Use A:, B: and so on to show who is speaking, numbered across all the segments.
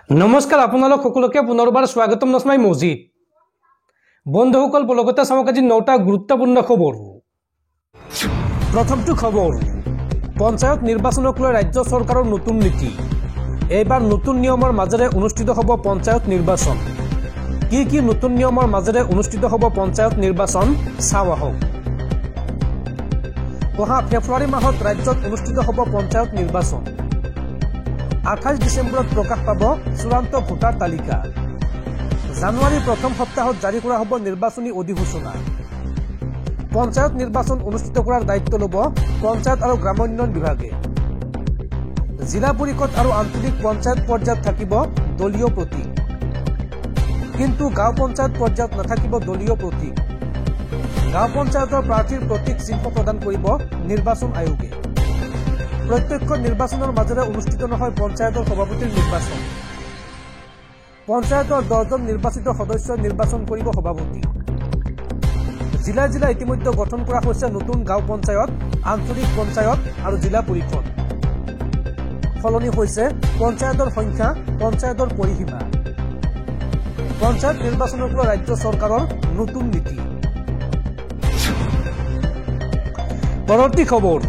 A: নমস্কাৰ আপোনালোক সকলোকে পুনৰবাৰ স্বাগতম নস্মাই মজিদ বন্ধুসকল লগতে চাওক আজি 9টা গুৰুত্বপূৰ্ণ খবৰ। প্ৰথমটো খবৰ, পঞ্চায়ত নিৰ্বাচনক লৈ ৰাজ্য চৰকাৰৰ নতুন নীতি। এইবাৰ নতুন নিয়মৰ মাজেৰে অনুষ্ঠিত হ'ব পঞ্চায়ত নিৰ্বাচন। কি নতুন নিয়মৰ মাজেৰে অনুষ্ঠিত হ'ব পঞ্চায়ত নিৰ্বাচন চাওঁ আহক। অহা ফেব্ৰুৱাৰী মাহত ৰাজ্যত অনুষ্ঠিত হ'ব পঞ্চায়ত নিৰ্বাচন। 28 ডিসেম্বৰত প্ৰকাশ পাব চূড়ান্ত ভোটাৰ তালিকা। জানুৱাৰীৰ প্ৰথম সপ্তাহত জাৰি কৰা হ'ব নিৰ্বাচনী অধিসূচনা। পঞ্চায়ত নিৰ্বাচন অনুষ্ঠিত কৰাৰ দায়িত্ব ল'ব পঞ্চায়ত আৰু গ্ৰামোন্নয়ন বিভাগে। জিলা পৰিষদ আৰু আঞ্চলিক পঞ্চায়ত পৰ্যায়ত থাকিব দলীয় প্ৰতীক, কিন্তু গাঁও পঞ্চায়ত পৰ্যায়ত নাথাকিব দলীয় প্ৰতীক। গাঁও পঞ্চায়তৰ প্ৰাৰ্থীৰ প্ৰতীক চিহ্ন প্ৰদান কৰিব নিৰ্বাচন আয়োগে। প্ৰত্যক্ষ নিৰ্বাচনৰ মাজেৰে অনুষ্ঠিত নহয় পঞ্চায়তৰ সভাপতিৰ নিৰ্বাচন। পঞ্চায়তৰ 10জন নিৰ্বাচিত সদস্য নিৰ্বাচন কৰিব সভাপতি। জিলায় ইতিমধ্যে গঠন কৰা হৈছে নতুন গাঁও পঞ্চায়ত, আঞ্চলিক পঞ্চায়ত আৰু জিলা পৰিষদ। সলনি হৈছে পঞ্চায়তৰ সংখ্যা, পঞ্চায়তৰ পৰিসীমা। পঞ্চায়ত নিৰ্বাচনক লৈ ৰাজ্য চৰকাৰৰ নতুন নীতি। পৰৱৰ্তী খবৰ,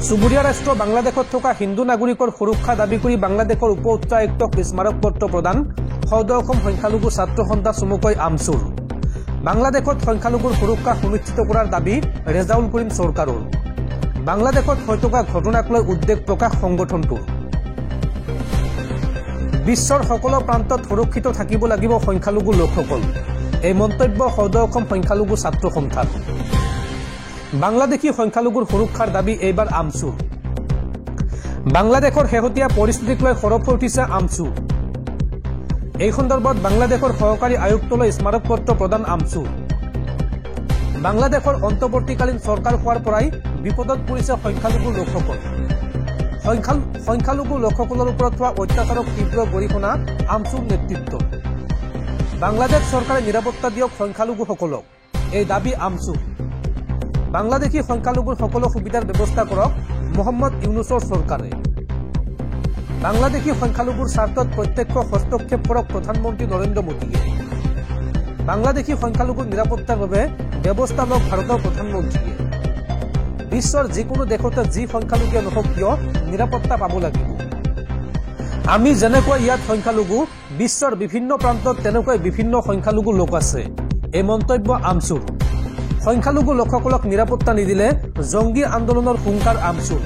A: চুবুৰীয়া ৰাষ্ট্ৰ বাংলাদেশত থকা হিন্দু নাগৰিকৰ সুৰক্ষা দাবী কৰি বাংলাদেশৰ উপ উচ্চায়ুক্তক স্মাৰক পত্ৰ প্ৰদান সদৌ অসম সংখ্যালঘু ছাত্ৰ সন্থা চমুকৈ আমচুৰ। বাংলাদেশত সংখ্যালঘুৰ সুৰক্ষা সুনিশ্চিত কৰাৰ দাবী ৰেজাউল কৰিম চৰকাৰৰ। বাংলাদেশত হৈ থকা ঘটনাক লৈ উদ্বেগ প্ৰকাশ সংগঠনটোৰ। বিশ্বৰ সকলো প্ৰান্তত সুৰক্ষিত থাকিব লাগিব সংখ্যালঘু লোকসকল, এই মন্তব্য সদৌ অসম সংখ্যালঘু ছাত্ৰ সন্থাৰ। বাংলাদেশী সংখ্যালঘুৰ সুৰক্ষাৰ দাবী এইবাৰ আমচুৰ। বাংলাদেশৰ শেহতীয়া পৰিস্থিতিক লৈ সৰব হৈ উঠিছে আমচুৰ। এই সন্দৰ্ভত বাংলাদেশৰ সহকাৰী আয়ুক্তলৈ স্মাৰক পত্ৰ প্ৰদান আমচুৰ। বাংলাদেশৰ অন্তৱৰ্তীকালীন চৰকাৰ হোৱাৰ পৰাই বিপদত পৰিছে সংখ্যালঘু লোকসকল। সংখ্যালঘু লোকসকলৰ ওপৰত হোৱা অত্যাচাৰক তীব্ৰ গৰিহণা আমচুৰ নেতৃত্বত। বাংলাদেশ চৰকাৰে নিৰাপত্তা দিয়ক সংখ্যালঘুসকলক, এই দাবী আমচুৰ। বাংলাদেশী সংখ্যালঘুৰ সকলো সুবিধাৰ ব্যৱস্থা কৰক মহম্মদ ইউনুছৰ চৰকাৰে। বাংলাদেশী সংখ্যালঘুৰ স্বাৰ্থত প্ৰত্যক্ষ হস্তক্ষেপ কৰক প্ৰধানমন্ত্ৰী নৰেন্দ্ৰ মোদীয়ে। বাংলাদেশী সংখ্যালঘুৰ নিৰাপত্তাৰ বাবে ব্যৱস্থা লওক ভাৰতৰ প্ৰধানমন্ত্ৰীয়ে। বিশ্বৰ যিকোনো দেশতে যি সংখ্যালঘুৱে নহওক কিয় নিৰাপত্তা পাব লাগিব। আমি যেনেকৈ ইয়াত সংখ্যালঘু, বিশ্বৰ বিভিন্ন প্ৰান্তত তেনেকৈ বিভিন্ন সংখ্যালঘু লোক আছে, এই মন্তব্য আমচুৰ। সংখ্যালঘু লোকসকলক নিৰাপত্তা নিদিলে জংগী আন্দোলনৰ হুংকাৰ আমচুৰ।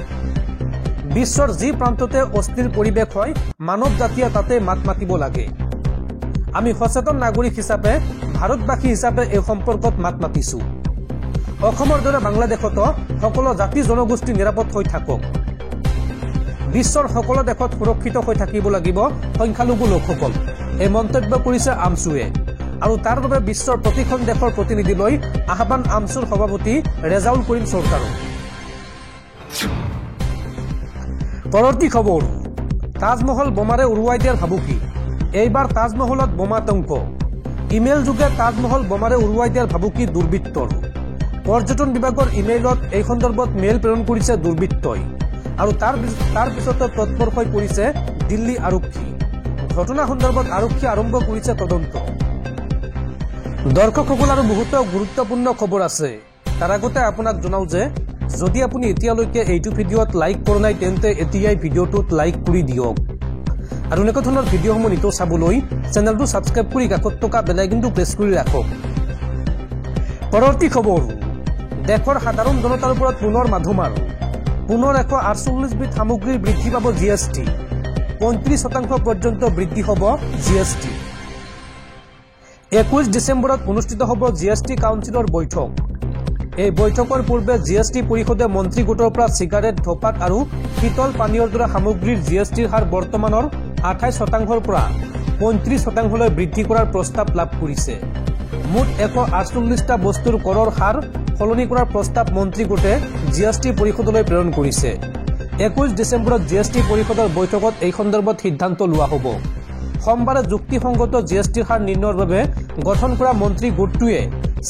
A: বিশ্বৰ যি প্ৰান্ততে অস্থিৰ পৰিৱেশ হয় মানৱ জাতিয়ে তাতে মাত মাতিব লাগে। আমি সচেতন নাগৰিক হিচাপে, ভাৰতবাসী হিচাপে এই সম্পৰ্কত মাত মাতিছো। অসমৰ দৰে বাংলাদেশতো সকলো জাতি জনগোষ্ঠী নিৰাপদ হৈ থাকক। বিশ্বৰ সকলো দেশত সুৰক্ষিত হৈ থাকিব লাগিব সংখ্যালঘু লোকসকল, এই মন্তব্য কৰিছে আমচুৱে। আৰু তাৰ বাবে বিশ্বৰ প্ৰতিখন দেশৰ প্ৰতিনিধিলৈ আহ্বান আমচুৰ সভাপতি ৰেজাউল কৰিম চৰকাৰৰ। পৰৱৰ্তী খবৰ, তাজমহল বোমাৰে উৰুৱাই দিয়াৰ ভাবুকি। এইবাৰ তাজমহলত বোমাতংক। ইমেইল যোগে তাজমহল বোমাৰে উৰুৱাই দিয়াৰ ভাবুকি দুৰ্বৃত্তৰ। পৰ্যটন বিভাগৰ ইমেইলত এই সন্দৰ্ভত মেইল প্ৰেৰণ কৰিছে দুৰ্বৃত্তই, আৰু তাৰ পিছতে তৎপৰ হৈ পৰিছে দিল্লী আৰক্ষী। ঘটনা সন্দৰ্ভত আৰক্ষীয়ে আৰম্ভ কৰিছে তদন্ত। দৰ্শকসকল আৰু বহুতো গুৰুত্বপূৰ্ণ খবৰ আছে। তাৰ আগতে আপোনাক জনাওঁ যে যদি আপুনি এতিয়ালৈকে এইটো ভিডিঅ'ত লাইক কৰা নাই তেন্তে এতিয়াই ভিডিঅ'টোত লাইক কৰি দিয়ক। আৰু এনেকুৱা ধৰণৰ ভিডিঅ'সমূহ নিতৌ চাবলৈ চেনেলটো ছাবস্ক্ৰাইব কৰি কাষত থকা বেল আইকনটো প্ৰেছ কৰি ৰাখক। পৰৱৰ্তী খবৰ, দেশৰ সাধাৰণ জনতাৰ ওপৰত পুনৰ মাধুমাৰ। পুনৰ 148 বিধ সামগ্ৰীৰ বৃদ্ধি পাব GST। 35% পৰ্যন্ত বৃদ্ধি হ'ব GST। 21 ডিচেম্বৰত অনুষ্ঠিত হ'ব GST কাউন্সিলৰ বৈঠক। এই বৈঠকৰ পূৰ্বে GST পৰিষদে মন্ত্ৰী গোটৰ পৰা চিগাৰেট, ধঁপাত আৰু শীতল পানীয়ৰ দৰে সামগ্ৰীৰ GSTৰ হাৰ বৰ্তমানৰ 28% পৰা 35%লৈ বৃদ্ধি কৰাৰ প্ৰস্তাৱ লাভ কৰিছে। মুঠ 148টা বস্তুৰ কৰৰ হাৰ সলনি কৰাৰ প্ৰস্তাৱ মন্ত্ৰী গোটে GST পৰিষদলৈ প্ৰেৰণ কৰিছে। 21 ডিচেম্বৰত GST পৰিষদৰ বৈঠকত এই সন্দৰ্ভত সিদ্ধান্ত লোৱা হ'ব। সোমবাৰে যুক্তিসংগত GSTৰ হাৰ নিৰ্ণয়ৰ বাবে গঠন কৰা মন্ত্ৰী গোটটোৱে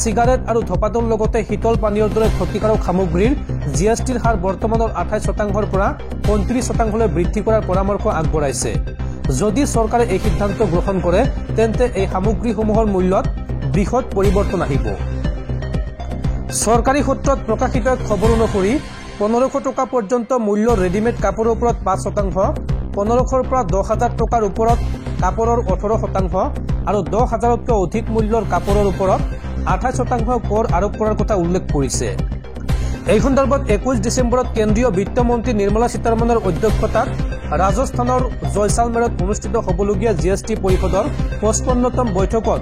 A: চিগাৰেট আৰু ধঁপাতৰ লগতে শীতল পানীয়ৰ দৰে ক্ষতিকাৰক সামগ্ৰীৰ GSTৰ হাৰ বৰ্তমানৰ 28%ৰ পৰা 35%লৈ বৃদ্ধি কৰাৰ পৰামৰ্শ আগবঢ়াইছে। যদি চৰকাৰে এই সিদ্ধান্ত গ্ৰহণ কৰে তেন্তে এই সামগ্ৰীসমূহৰ মূল্যত বৃহৎ পৰিৱৰ্তন আহিব। চৰকাৰী সূত্ৰত প্ৰকাশিত খবৰ অনুসৰি 1500 টকা পৰ্যন্ত মূল্যৰ ৰেডিমেড কাপোৰৰ ওপৰত 5%, 1500ৰ পৰা 10,000 টকাৰ ওপৰত কাপোৰৰ 18% আৰু 10,000তকৈ অধিক মূল্যৰ কাপোৰৰ ওপৰত 28% কৰ আৰোপ কৰাৰ কথা উল্লেখ কৰিছে। এই সন্দৰ্ভত 21 ডিচেম্বৰত কেন্দ্ৰীয় বিত্তমন্ত্ৰী নিৰ্মলা সীতাৰমণৰ অধ্যক্ষতাত ৰাজস্থানৰ জয়ছালমেৰত অনুষ্ঠিত হ'বলগীয়া GST পৰিষদৰ 55তম বৈঠকত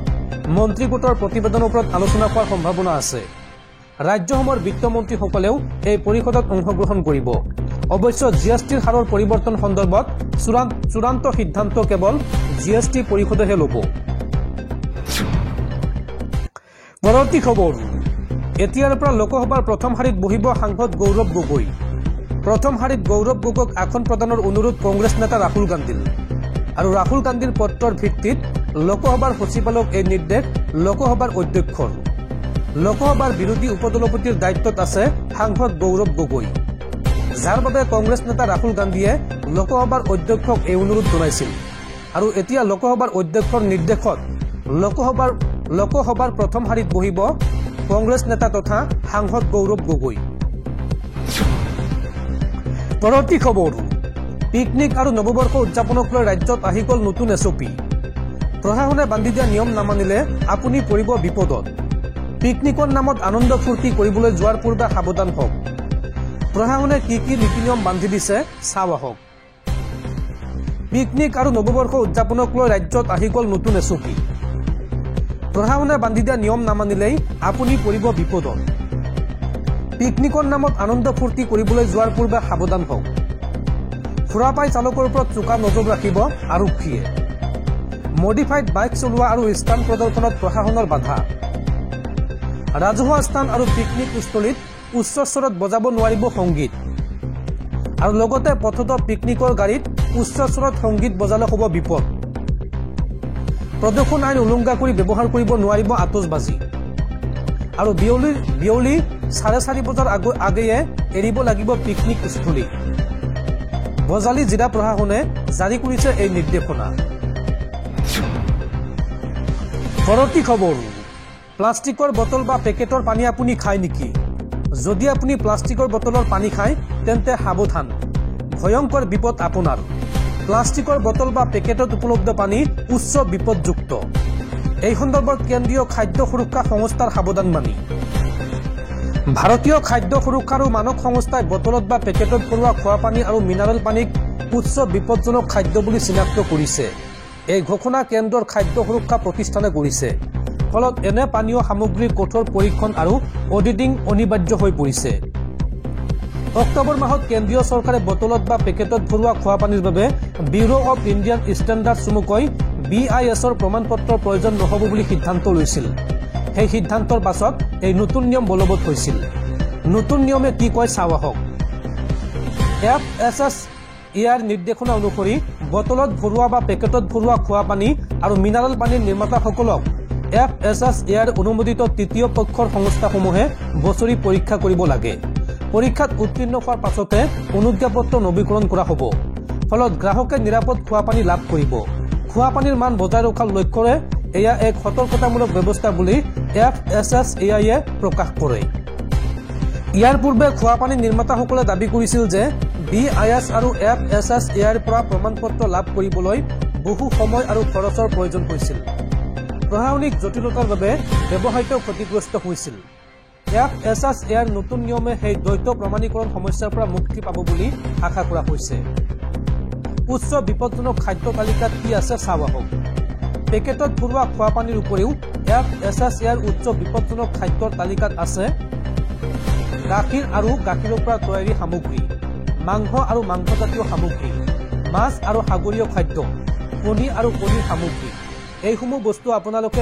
A: মন্ত্ৰী গোটৰ প্ৰতিবেদনৰ ওপৰত আলোচনা হোৱাৰ সম্ভাৱনা আছে। ৰাজ্যসমূহৰ বিত্তমন্ত্ৰীসকলেও এই পৰিষদত অংশগ্ৰহণ কৰিব। অৱশ্যে GSTৰ হাৰৰ পৰিৱৰ্তন সন্দৰ্ভত চূড়ান্ত সিদ্ধান্ত কেৱল GST পৰিষদেহে ল'ব। পৰৱৰ্তী খবৰ, এতিয়াৰ পৰা লোকসভাৰ প্ৰথম শাৰীত বহিব সাংসদ গৌৰৱ গগৈ। প্ৰথম শাৰীত গৌৰৱ গগৈক আসন প্ৰদানৰ অনুৰোধ কংগ্ৰেছ নেতা ৰাহুল গান্ধীৰ। আৰু ৰাহুল গান্ধীৰ পত্ৰৰ ভিত্তিত লোকসভাৰ সচিবালয়ক এই নিৰ্দেশ লোকসভাৰ অধ্যক্ষৰ। লোকসভাৰ বিৰোধী উপদলপতিৰ দায়িত্বত আছে সাংসদ গৌৰৱ গগৈ, যাৰ বাবে কংগ্ৰেছ নেতা ৰাহুল গান্ধীয়ে লোকসভাৰ অধ্যক্ষক এই অনুৰোধ জনাইছিল। আৰু এতিয়া লোকসভাৰ অধ্যক্ষৰ নিৰ্দেশত লোকসভাৰ প্ৰথম শাৰীত বহিব কংগ্ৰেছ নেতা তথা সাংসদ গৌৰৱ গগৈ। পৰৱৰ্তী খবৰ, পিকনিক আৰু নৱবৰ্ষ উদযাপনক লৈ ৰাজ্যত আহি গ'ল নতুন SOP। প্ৰশাসনে বান্ধি দিয়া নিয়ম নামানিলে আপুনি পৰিব বিপদত। পিকনিকৰ নামত আনন্দ ফূৰ্তি কৰিবলৈ যোৱাৰ পূৰ্বে সাৱধান হওক। প্ৰশাসনে কি কি নীতি নিয়ম বান্ধি দিছে চাওঁ আহক। পিকনিক আৰু নৱবৰ্ষ উদযাপনক লৈ ৰাজ্যত আহি গ'ল নতুন SOP। প্ৰশাসনে বান্ধি দিয়া নিয়ম নামানিলেই আপুনি পৰিব বিপদত। পিকনিকৰ নামত আনন্দ ফূৰ্তি কৰিবলৈ যোৱাৰ পূৰ্বে সাৱধান হওক। সুৰাপাই চালকৰ ওপৰত চোকা নজৰ ৰাখিব আৰক্ষীয়ে। মডিফাইড বাইক চলোৱা আৰু স্থান প্ৰদৰ্শনত প্ৰশাসনৰ বাধা। ৰাজহুৱা স্থান আৰু পিকনিক স্থলীত উচ্চ স্বৰত বজাব নোৱাৰিব সংগীত। আৰু লগতে পথত পিকনিকৰ গাড়ীত উচ্চ স্বৰত সংগীত বজালে হ'ব বিপদ। প্ৰদূষণ আইন উলংঘা কৰি ব্যৱহাৰ কৰিব নোৱাৰিব আতচবাজি। আৰু বিয়লি 4:30 বজাৰ আগেয়ে এৰিব লাগিব পিকনিক স্থলী। বজালী জিলা প্ৰশাসনে জাৰি কৰিছে এই নিৰ্দেশনা। পৰৱৰ্তী খবৰ, প্লাষ্টিকৰ বটল বা পেকেটৰ পানী আপুনি খায় নেকি? যদি আপুনি প্লাষ্টিকৰ বটলৰ পানী খায় তেন্তে সাৱধান, ভয়ংকৰ বিপদ আপোনাৰ। প্লাষ্টিকৰ বটল বা পেকেটত উপলব্ধ পানী উচ্চ বিপদযুক্ত। এই সন্দৰ্ভত কেন্দ্ৰীয় খাদ্য সুৰক্ষা সংস্থাৰ সাৱধানবাণী। ভাৰতীয় খাদ্য সুৰক্ষা আৰু মানক সংস্থাই বটলত বা পেকেটত ভৰোৱা খোৱা পানী আৰু মিনাৰেল পানীক উচ্চ বিপদজনক খাদ্য বুলি চিনাক্ত কৰিছে। এই ঘোষণা কেন্দ্ৰৰ খাদ্য সুৰক্ষা প্ৰতিষ্ঠানে কৰিছে। ফলত এনে পানীয় সামগ্ৰীৰ কঠোৰ পৰীক্ষণ আৰু অডিটিং অনিবাৰ্য হৈ পৰিছে। অক্টোবৰ মাহত কেন্দ্ৰীয় চৰকাৰে বটলত বা পেকেটত ভৰোৱা খোৱা পানীৰ বাবে ব্যুৰ অৱ ইণ্ডিয়ান ষ্টেণ্ডাৰ্ড চমুকৈ BISৰ প্ৰমাণপত্ৰৰ প্ৰয়োজন নহ'ব বুলি সিদ্ধান্ত লৈছিল। সেই সিদ্ধান্তৰ পাছত এই নতুন নিয়ম বলবৎ হৈছিল। নতুন নিয়মে কি কয় চাওঁ আহক। FSSAIৰ নিৰ্দেশনা অনুসৰি বটলত ভৰোৱা বা পেকেটত ভৰোৱা খোৱা পানী আৰু মিনাৰেল পানীৰ নিৰ্মাতাসকলক FSSAIৰ অনুমোদিত তৃতীয় পক্ষৰ সংস্থাসমূহে বছৰি পৰীক্ষা কৰিব লাগে। পৰীক্ষাত উত্তীৰ্ণ হোৱাৰ পাছতে অনুজ্ঞাপত্ৰ নৱীকৰণ কৰা হ'ব। ফলত গ্ৰাহকে নিৰাপদ খোৱা পানী লাভ কৰিব। খোৱা পানীৰ মান বজাই ৰখাৰ লক্ষ্যৰে এয়া এক সতৰ্কতামূলক ব্যৱস্থা বুলি FSSAIয়ে প্ৰকাশ কৰে। ইয়াৰ পূৰ্বে খোৱা পানী নিৰ্মাতাসকলে দাবী কৰিছিল যে BIS আৰু FSSAIৰ পৰা প্ৰমাণপত্ৰ লাভ কৰিবলৈ বহু সময় আৰু খৰচৰ প্ৰয়োজন হৈছিল। প্ৰশাসনিক জটিলতাৰ বাবে ব্যৱসায়িক ক্ষতিগ্ৰস্ত হৈছিল। FSSAIৰ নতুন নিয়মে সেই দ্বৈত প্ৰমাণীকৰণ সমস্যাৰ পৰা মুক্তি পাব বুলি আশা কৰা হৈছে। উচ্চ বিপদজনক খাদ্য তালিকাত কি আছে চাওঁ আহক। পেকেটত ভৰোৱা খোৱা পানীৰ উপৰিও FSSAIৰ উচ্চ বিপদজনক খাদ্যৰ তালিকাত আছে গাখীৰ আৰু গাখীৰৰ পৰা তৈয়াৰী সামগ্ৰী, মাংস আৰু মাংসজাতীয় সামগ্ৰী, মাছ আৰু সাগৰীয় খাদ্য, কণী আৰু কণীৰ সামগ্ৰী। এইসমূহ বস্তু আপোনালোকে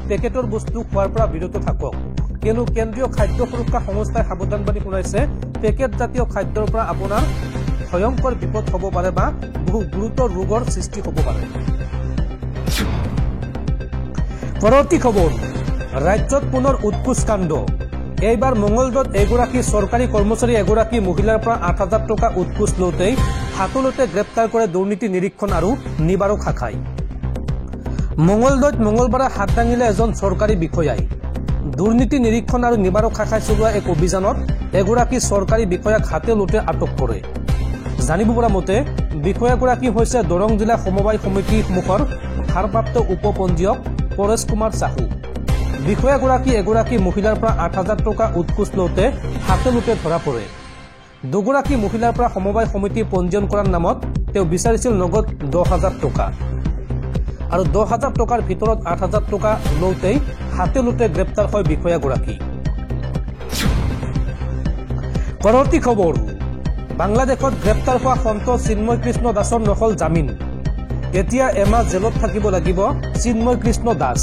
A: পেকেটৰ বস্তু খোৱাৰ পৰা বিৰত থাকক। কিয়নো কেন্দ্ৰীয় খাদ্য সুৰক্ষা সংস্থাই সাৱধানবাণী শুনাইছে পেকেটজাতীয় খাদ্যৰ পৰা আপোনাৰ ভয়ংকৰ বিপদ হ'ব পাৰে বা বহু গুৰুতৰ ৰোগৰ সৃষ্টি হ'ব পাৰে। পৰৱৰ্তী খবৰ, ৰাজ্যত পুনৰ উৎকোচ কাণ্ড। এইবাৰ মঙলদৈত এগৰাকী চৰকাৰী কৰ্মচাৰী এগৰাকী মহিলাৰ পৰা 8,000 টকা উৎকোচ লওঁতেই হাতলতে গ্ৰেপ্তাৰ কৰে দুৰ্নীতি নিৰীক্ষণ আৰু নিবাৰক শাখাই। মঙলদৈত মঙলবাৰে হাত দাঙিলে এজন চৰকাৰী বিষয়াই। দুৰ্নীতি নিৰীক্ষণ আৰু নিবাৰক শাখাই চলোৱা এক অভিযানত এগৰাকী চৰকাৰী বিষয়াক হাতে লোটে আটক কৰে। জানিব পৰা মতে বিষয়াগৰাকী হৈছে দৰং জিলা সমবায় সমিতি মুখৰ ভাৰপ্ৰাপ্ত উপপঞ্জীয়ক পৰেশ কুমাৰ চাহু। বিষয়াগৰাকী এগৰাকী মহিলাৰ পৰা ৮,০০০ টকা উৎকোচ লওঁতে হাতে লোটে ধৰা পৰে। দুগৰাকী মহিলাৰ পৰা সমবায় সমিতি পঞ্জীয়ন কৰাৰ নামত তেওঁ বিচাৰিছিল নগদ ১০,০০০ টকা আৰু ১০,০০০ টকাৰ ভিতৰত ৮,০০০ টকা লওঁতেই হাতে লোটে গ্ৰেপ্তাৰ হয় বিষয়াগৰাকী। পৰৱৰ্তী খবৰ, বাংলাদেশত গ্ৰেপ্তাৰ হোৱা সন্ত চিন্ময় কৃষ্ণ দাসৰ নহল জামিন। এতিয়া এমাহ জেলত থাকিব লাগিব চিন্ময় কৃষ্ণ দাস।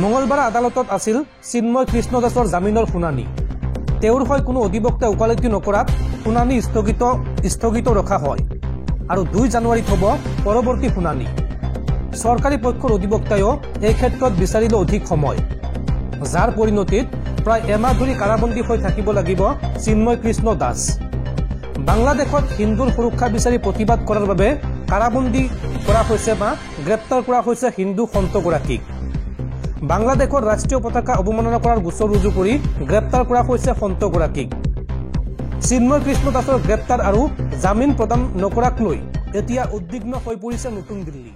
A: মঙলবাৰে আদালতত আছিল চিন্ময় কৃষ্ণ দাসৰ জামিনৰ শুনানি। তেওঁৰ হৈ কোনো অধিবক্তাই ওকালতি নকৰাত শুনানি স্থগিত ৰখা হয় আৰু ২ জানুৱাৰীত হ'ব পৰৱৰ্তী শুনানি। চৰকাৰী পক্ষৰ অধিবক্তায়ো এই ক্ষেত্ৰত বিচাৰিলে অধিক সময়, যাৰ পৰিণতিত প্ৰায় এমাহ ধৰি কাৰাবন্দী হৈ থাকিব লাগিব চিন্ময় কৃষ্ণ দাস। বাংলাদেশত হিন্দুৰ সুৰক্ষা বিচাৰি প্ৰতিবাদ কৰাৰ বাবে কাৰাবন্দী কৰা হৈছে বা গ্ৰেপ্তাৰ কৰা হৈছে হিন্দু সন্তগৰাকীক। বাংলাদেশৰ ৰাষ্ট্ৰীয় পতাকা অৱমাননা কৰাৰ গোচৰ ৰুজু কৰি গ্ৰেপ্তাৰ কৰা হৈছে সন্তগৰাকীক। চিন্ময় কৃষ্ণ দাসৰ গ্ৰেপ্তাৰ আৰু জামিন প্ৰদান নকৰাক লৈ এতিয়া উদ্বিগ্ন হৈ পৰিছে নতুন দিল্লী।